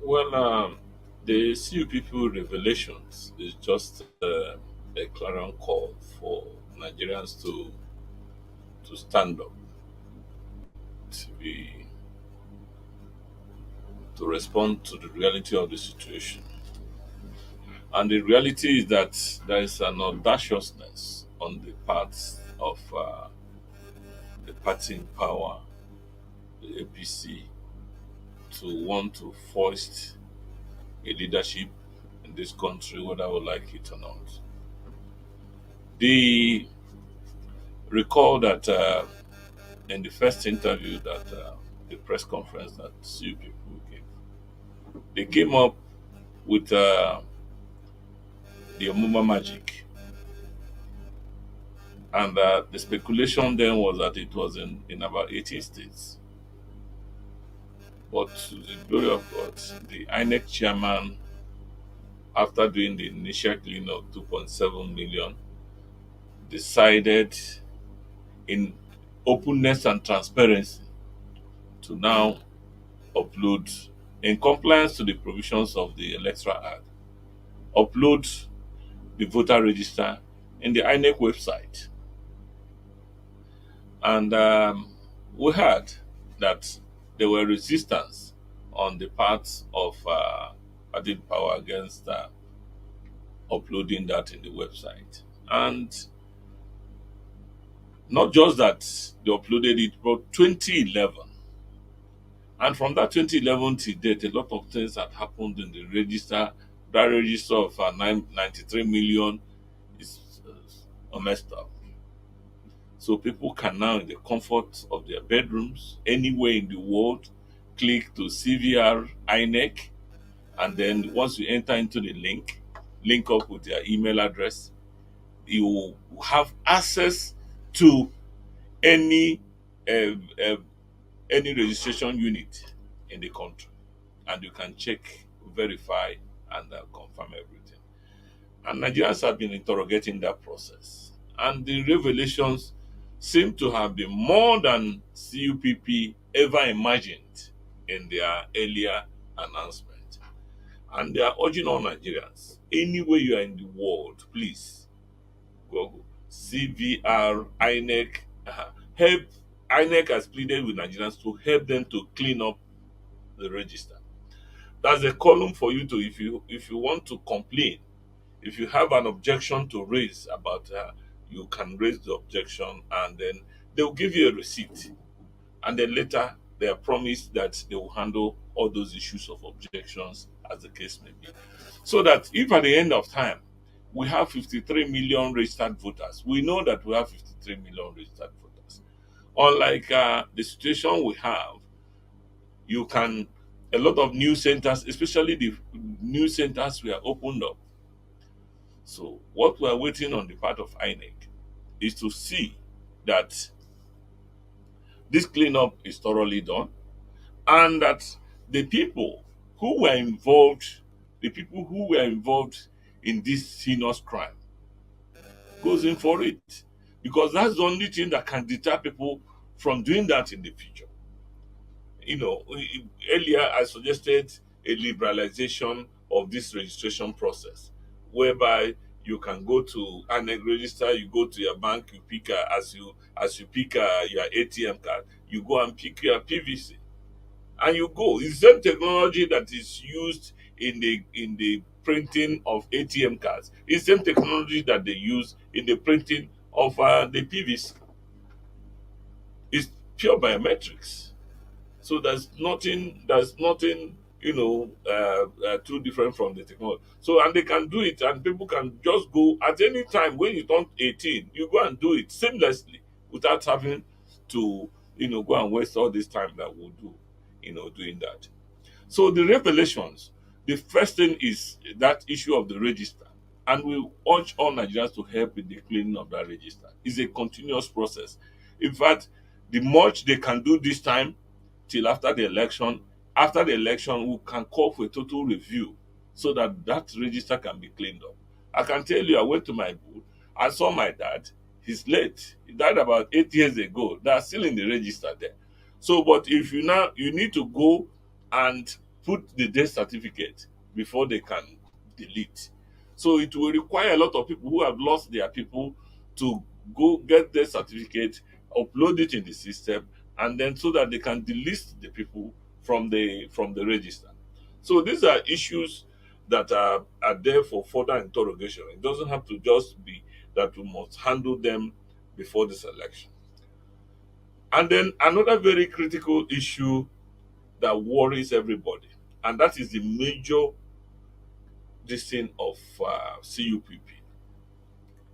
Well, the CU people revelations is just a clarion call for Nigerians to stand up, to be to respond to the reality of the situation. And the reality is that there is an audaciousness on the part of the party in power, the APC, to want to foist a leadership in this country, whether we like it or not. The recall that in the first interview that the press conference that few people gave, they came up with the Omuma magic, and the speculation then was that it was in about 18 states. But to the glory of God, the INEC chairman, after doing the initial clean of 2.7 million, decided in openness and transparency to now upload, in compliance to the provisions of the Electoral Act, upload the voter register in the INEC website. And we heard that there were resistance on the part of party power against uploading that in the website. And not just that they uploaded it, but 2011. And from that 2011 to date, a lot of things had happened in the register. That register of 93 million is messed up. So people can now, in the comfort of their bedrooms, anywhere in the world, click to CVR INEC, and then once you enter into the link up with their email address, you will have access to any uh, uh, any registration unit in the country, and you can check, verify, and confirm everything. And Nigerians have been interrogating that process, and the revelations seem to have been more than CUPP ever imagined in their earlier announcement. And they are urging all Nigerians, anywhere you are in the world, please Google CVR INEC. Help. INEC has pleaded with Nigerians to help them to clean up the register. That's a column for you to, if you want to complain, if you have an objection to raise about you can raise the objection, and then they will give you a receipt, and then later they are promised that they will handle all those issues of objections as the case may be. So that if at the end of time we have 53 million registered voters, we know that we have 53 million registered voters. Unlike the situation we have, you can, a lot of new centers, especially the new centers were opened up. So what we are waiting on the part of INEC is to see that this cleanup is thoroughly done, and that the people who were involved, the people who were involved in this heinous crime, goes in for it, because that's the only thing that can deter people from doing that in the future. Earlier I suggested a liberalization of this registration process, whereby you can go to INEC register, you go to your bank, you pick as you pick your ATM card, you go and pick your PVC, and you go. It's the same technology that is used in the printing of ATM cards. It's the same technology that they use in the printing of the PVC. It's pure biometrics. So there's nothing too different from the technology. So, and they can do it, and people can just go at any time when you turn 18, you go and do it seamlessly without having to go and waste all this time that we'll do doing that. So the revelations, the first thing is that issue of the register, and we urge all Nigerians to help in the cleaning of that register. It's a continuous process. In fact, the much they can do this time till after the election. After the election, we can call for a total review so that that register can be cleaned up. I can tell you, I went to my booth. I saw my dad. He's late. He died about 8 years ago. They are still in the register there. So, but if you need to go and put the death certificate before they can delete. So it will require a lot of people who have lost their people to go get their certificate, upload it in the system, and then so that they can delist the people from the register. So these are issues that are there for further interrogation. It doesn't have to just be that we must handle them before this election. And then another very critical issue that worries everybody, and that is the major this thing of CUPP,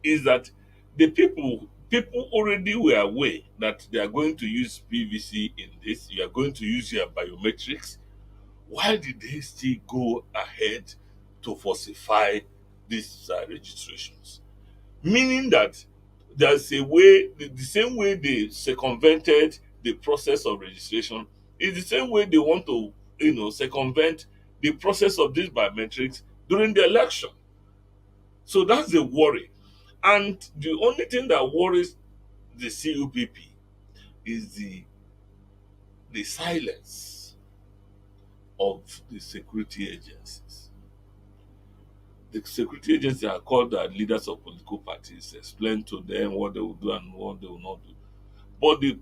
is that the people already were aware that they are going to use PVC in this. You are going to use your biometrics. Why did they still go ahead to falsify these registrations? Meaning that there's a way, the same way they circumvented the process of registration is the same way they want to, circumvent the process of these biometrics during the election. So that's the worry. And the only thing that worries the CUPP is the silence of the security agencies. The security agencies are called the leaders of political parties, explain to them what they will do and what they will not do. But the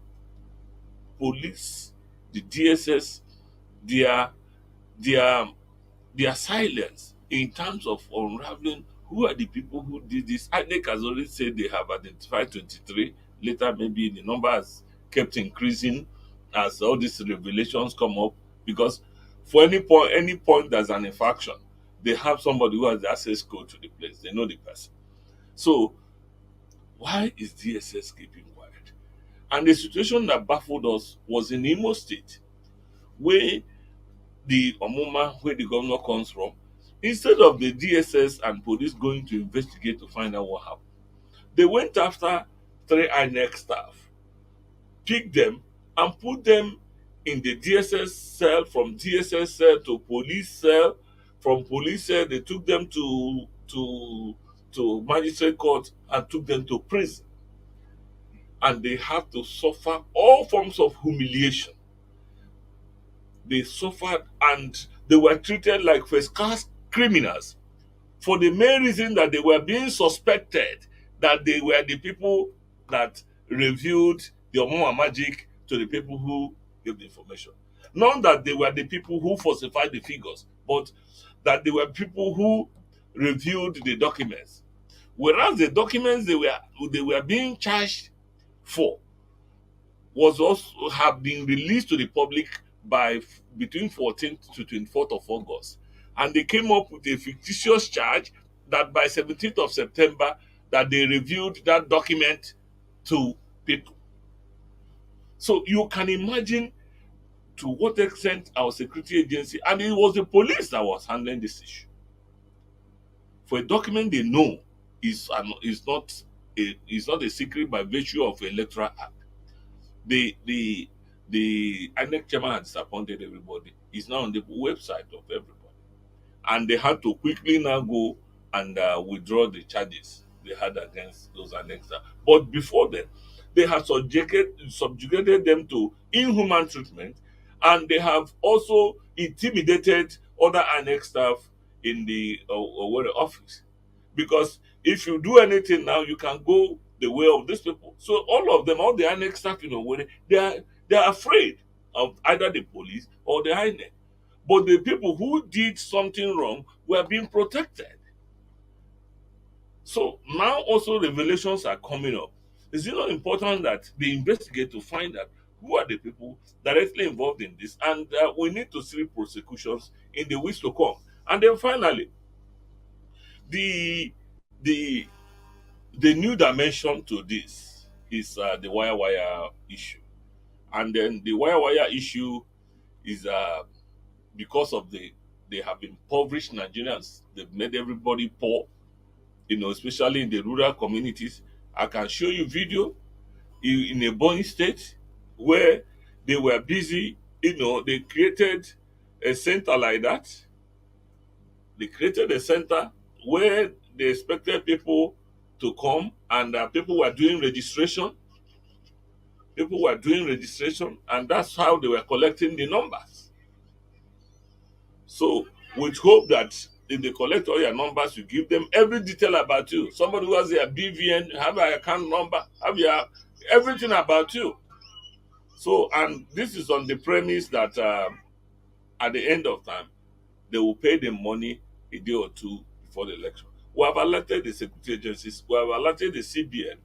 police, the DSS, their their their silence in terms of unraveling who are the people who did this. INEC has already said they have identified 23. Later, maybe the number has kept increasing as all these revelations come up. Because for any point there's an infraction, they have somebody who has the access code to the place. They know the person. So why is DSS keeping quiet? And the situation that baffled us was in Imo State, where the Omuma, where the governor comes from, instead of the DSS and police going to investigate to find out what happened, they went after three INEC staff, picked them, and put them in the DSS cell, from DSS cell to police cell, from police cell they took them to magistrate court and took them to prison. And they had to suffer all forms of humiliation. They suffered and they were treated like first class criminals for the main reason that they were being suspected that they were the people that revealed the Omuma magic to the people who gave the information. Not that they were the people who falsified the figures, but that they were people who reviewed the documents. Whereas the documents they were being charged for was also have been released to the public by between 14th to 24th of August. And they came up with a fictitious charge that by 17th of September that they reviewed that document to people. So you can imagine to what extent our security agency, and it was the police that was handling this issue. For a document they know is not a secret by virtue of electoral act. The INEC chairman had disappointed everybody. It's now on the website of everybody, and they had to quickly now go and withdraw the charges they had against those INEC staff. But before then, they had subjugated them to inhuman treatment, and they have also intimidated other INEC staff in the Owerri office. Because if you do anything now, you can go the way of these people. So all of them, all the INEC staff in Owerri, they are afraid of either the police or the INEC. But the people who did something wrong were being protected. So now also revelations are coming up. Is it not important that they investigate to find out who are the people directly involved in this? And we need to see prosecutions in the weeks to come. And then finally, the the the new dimension to this is the wire issue. And then the wire issue is because of they have impoverished Nigerians. They've made everybody poor, especially in the rural communities. I can show you video in a Bonny state where they were busy. They created a center like that. They created a center where they expected people to come, and people were doing registration. People were doing registration, and that's how they were collecting the numbers. So, with hope that if they collect all your numbers, you give them every detail about you. Somebody who has their BVN, have your account number, have your everything about you. So, and this is on the premise that at the end of time, they will pay them money a day or two before the election. We have elected the security agencies, we have elected the CBN,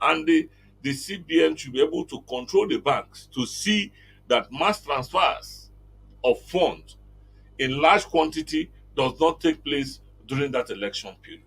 and the CBN should be able to control the banks to see that mass transfers of funds in large quantity does not take place during that election period.